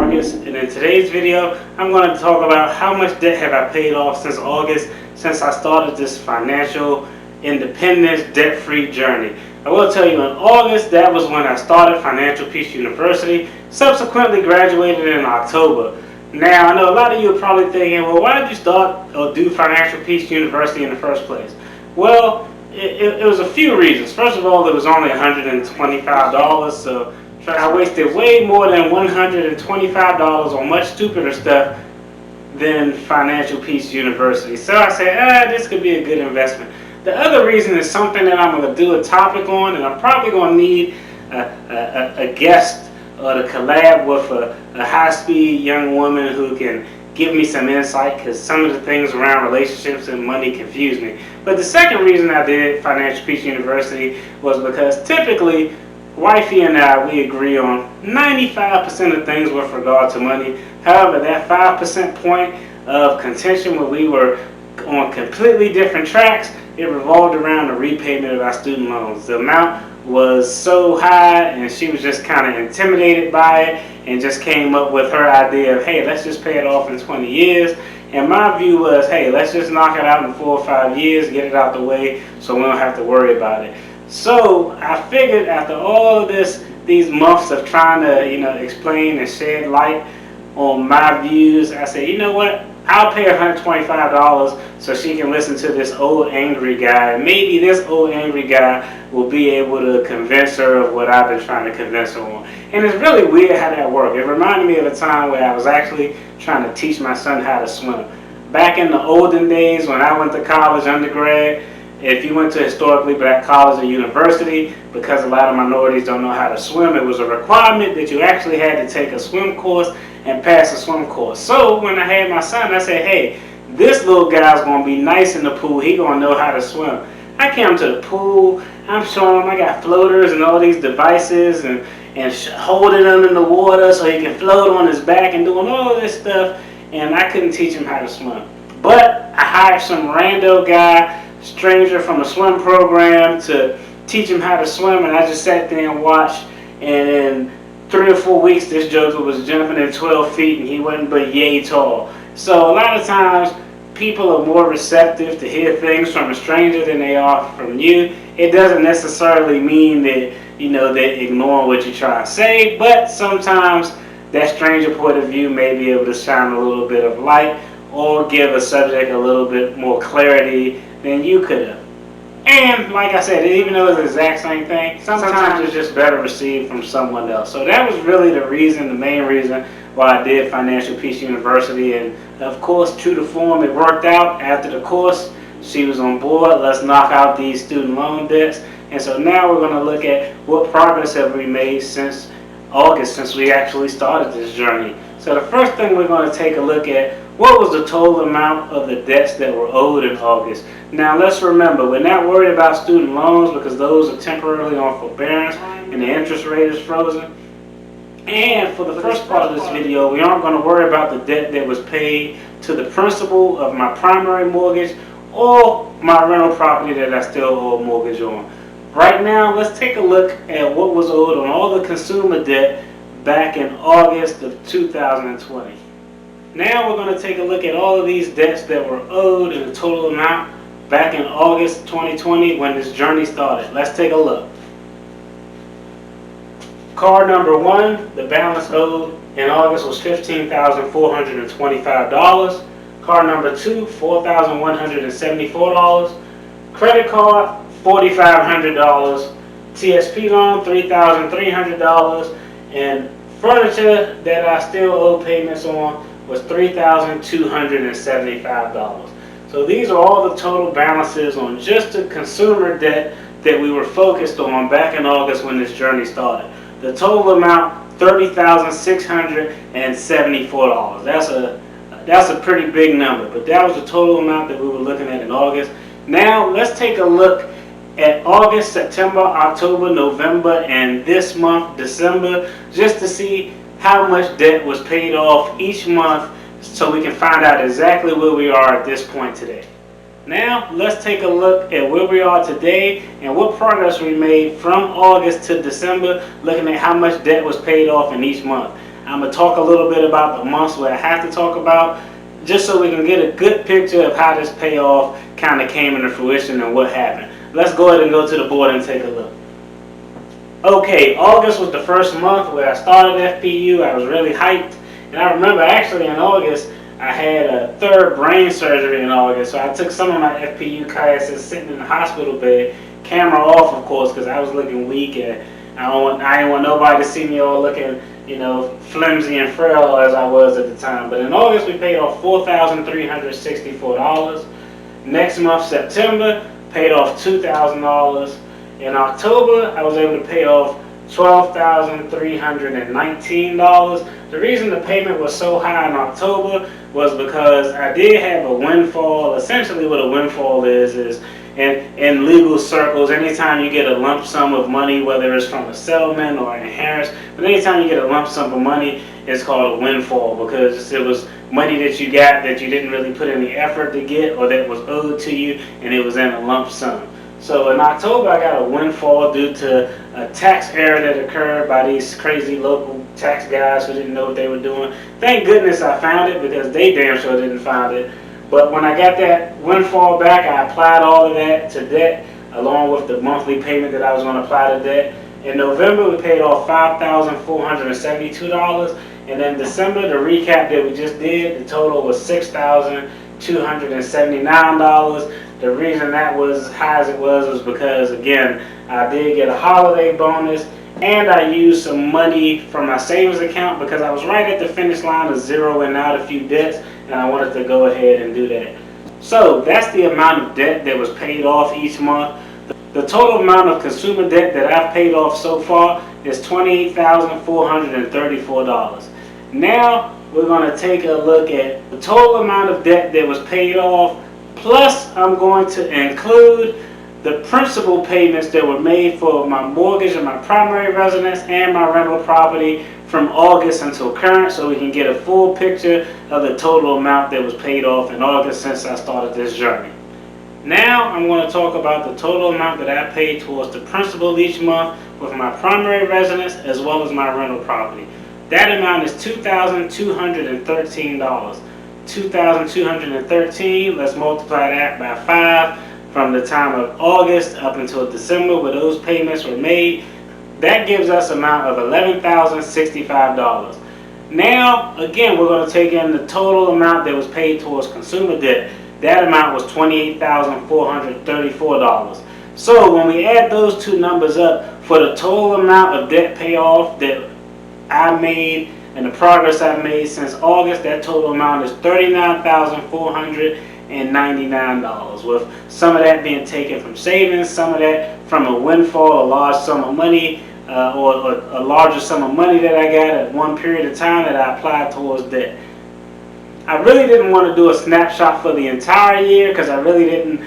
Marcus, and in today's video I'm going to talk about how much debt have I paid off since August, since I started this financial independence debt-free journey. I will tell you, in August, that was when I started Financial Peace University, subsequently graduated in October. Now, I know a lot of you are probably thinking, well, why did you start or do Financial Peace University in the first place? Well, it was a few reasons. First of all, it was only $125, so I wasted way more than $125 on much stupider stuff than Financial Peace University. So I said, this could be a good investment. The other reason is something that I'm going to do a topic on, and I'm probably going to need a guest or to collab with a high-speed young woman who can give me some insight, because some of the things around relationships and money confuse me. But the second reason I did Financial Peace University was because typically wifey and I, we agree on 95% of things with regard to money. However, that 5% point of contention when we were on completely different tracks, it revolved around the repayment of our student loans. The amount was so high, and she was just kind of intimidated by it and just came up with her idea of, hey, let's just pay it off in 20 years. And my view was, hey, let's just knock it out in 4 or 5 years, get it out the way so we don't have to worry about it. So I figured after all of these months of trying to, explain and shed light on my views, I said, you know what? I'll pay $125 so she can listen to this old angry guy. And maybe this old angry guy will be able to convince her of what I've been trying to convince her on. And it's really weird how that worked. It reminded me of a time where I was actually trying to teach my son how to swim. Back in the olden days when I went to college, undergrad, if you went to historically black college or university, because a lot of minorities don't know how to swim, it was a requirement that you actually had to take a swim course and pass a swim course. So when I had my son, I said, hey, this little guy's going to be nice in the pool. He's going to know how to swim. I came to the pool. I'm showing him I got floaters and all these devices and holding him in the water so he can float on his back and doing all this stuff. And I couldn't teach him how to swim. But I hired some rando guy, stranger from a swim program, to teach him how to swim, and I just sat there and watched, and in 3 or 4 weeks this joker was jumping in 12 feet and he wasn't but yay tall. So a lot of times people are more receptive to hear things from a stranger than they are from you. It doesn't necessarily mean that they're ignoring what you try to say, but sometimes that stranger point of view may be able to shine a little bit of light or give a subject a little bit more clarity than you could have. And like I said, even though it's the exact same thing, sometimes it's just better received from someone else. So that was really the main reason why I did Financial Peace University. And of course, true to form, it worked out. After the course, she was on board. Let's knock out these student loan debts. And so now we're going to look at what progress have we made since August, since we actually started this journey. So the first thing we're going to take a look at, what was the total amount of the debts that were owed in August? Now let's remember, we're not worried about student loans because those are temporarily on forbearance and the interest rate is frozen. And for the first part of this video, we aren't going to worry about the debt that was paid to the principal of my primary mortgage or my rental property that I still owe a mortgage on. Right now, let's take a look at what was owed on all the consumer debt back in August of 2020. Now we're going to take a look at all of these debts that were owed in the total amount back in August 2020 when this journey started. Let's take a look. Card number 1, the balance owed in August was $15,425. Card number 2, $4,174. Credit card, $4,500. TSP loan, $3,300. And furniture that I still owe payments on was $3,275. So these are all the total balances on just the consumer debt that we were focused on back in August when this journey started. The total amount, $30,674. That's a pretty big number, but that was the total amount that we were looking at in August. Now let's take a look at August, September, October, November, and this month, December, just to see how much debt was paid off each month so we can find out exactly where we are at this point today. Now, let's take a look at where we are today and what progress we made from August to December, looking at how much debt was paid off in each month. I'm going to talk a little bit about the months where I have to talk about, just so we can get a good picture of how this payoff kind of came into fruition and what happened. Let's go ahead and go to the board and take a look. Okay, August was the first month where I started FPU. I was really hyped. And I remember actually in August, I had a third brain surgery in August. So I took some of my FPU classes sitting in the hospital bed, camera off of course, because I was looking weak and I didn't want nobody to see me all looking, you know, flimsy and frail as I was at the time. But in August, we paid off $4,364. Next month, September, paid off $2,000. In October, I was able to pay off $12,319. The reason the payment was so high in October was because I did have a windfall. Essentially what a windfall is in legal circles, anytime you get a lump sum of money, whether it's from a settlement or an inheritance, but anytime you get a lump sum of money, it's called a windfall because it was money that you got that you didn't really put any effort to get or that was owed to you, and it was in a lump sum. So in October, I got a windfall due to a tax error that occurred by these crazy local tax guys who didn't know what they were doing. Thank goodness I found it because they damn sure didn't find it. But when I got that windfall back, I applied all of that to debt along with the monthly payment that I was going to apply to debt. In November, we paid off $5,472. And in December, the recap that we just did, the total was $6,279. The reason that was as high as it was because, again, I did get a holiday bonus and I used some money from my savings account because I was right at the finish line of zeroing out a few debts and I wanted to go ahead and do that. So that's the amount of debt that was paid off each month. The total amount of consumer debt that I've paid off so far is $28,434. Now we're going to take a look at the total amount of debt that was paid off, plus I'm going to include the principal payments that were made for my mortgage and my primary residence and my rental property from August until current, so we can get a full picture of the total amount that was paid off in August since I started this journey. Now I'm going to talk about the total amount that I paid towards the principal each month with my primary residence as well as my rental property. That amount is $2,213. $2,213, let's multiply that by 5 from the time of August up until December where those payments were made. That gives us an amount of $11,065. Now, again, we're going to take in the total amount that was paid towards consumer debt. That amount was $28,434. So when we add those two numbers up for the total amount of debt payoff that I made and the progress I've made since August, that total amount is $39,499, with some of that being taken from savings, some of that from a windfall, a large sum of money, or a larger sum of money that I got at one period of time that I applied towards debt. I really didn't want to do a snapshot for the entire year because I really didn't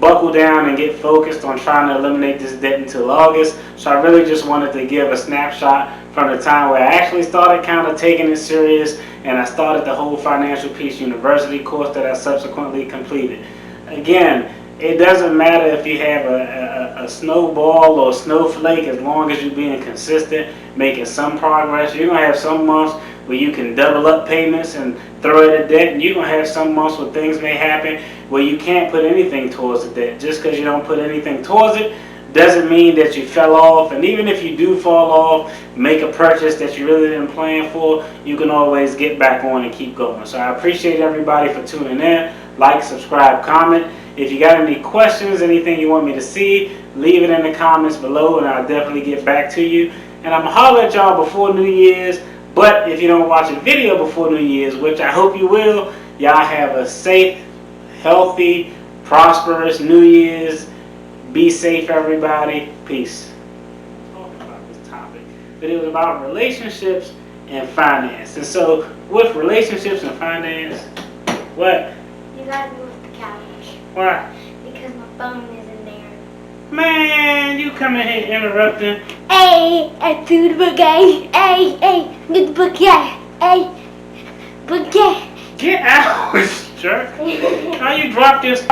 buckle down and get focused on trying to eliminate this debt until August. So I really just wanted to give a snapshot from the time where I actually started kind of taking it serious and I started the whole Financial Peace University course that I subsequently completed. Again, it doesn't matter if you have a snowball or a snowflake, as long as you're being consistent, making some progress. You're going to have some months where you can double up payments and throw it at debt, and you're going to have some months where things may happen where you can't put anything towards the debt. Just because you don't put anything towards it doesn't mean that you fell off, and even if you do fall off, make a purchase that you really didn't plan for, you can always get back on and keep going. So I appreciate everybody for tuning in. Like, subscribe, comment. If you got any questions, anything you want me to see, leave it in the comments below and I'll definitely get back to you. And I'm going to holler at y'all before New Year's. But if you don't watch a video before New Year's, which I hope you will, y'all have a safe, healthy, prosperous New Year's. Be safe, everybody. Peace. Talking about this topic, but it was about relationships and finance. And so with relationships and finance, what? You gotta move the couch. Why? Because my phone is in there. Man, you coming here interrupting. Hey, I do the bouquet. Hey, do the bouquet. Hey, bouquet. Get out, jerk. How you drop this?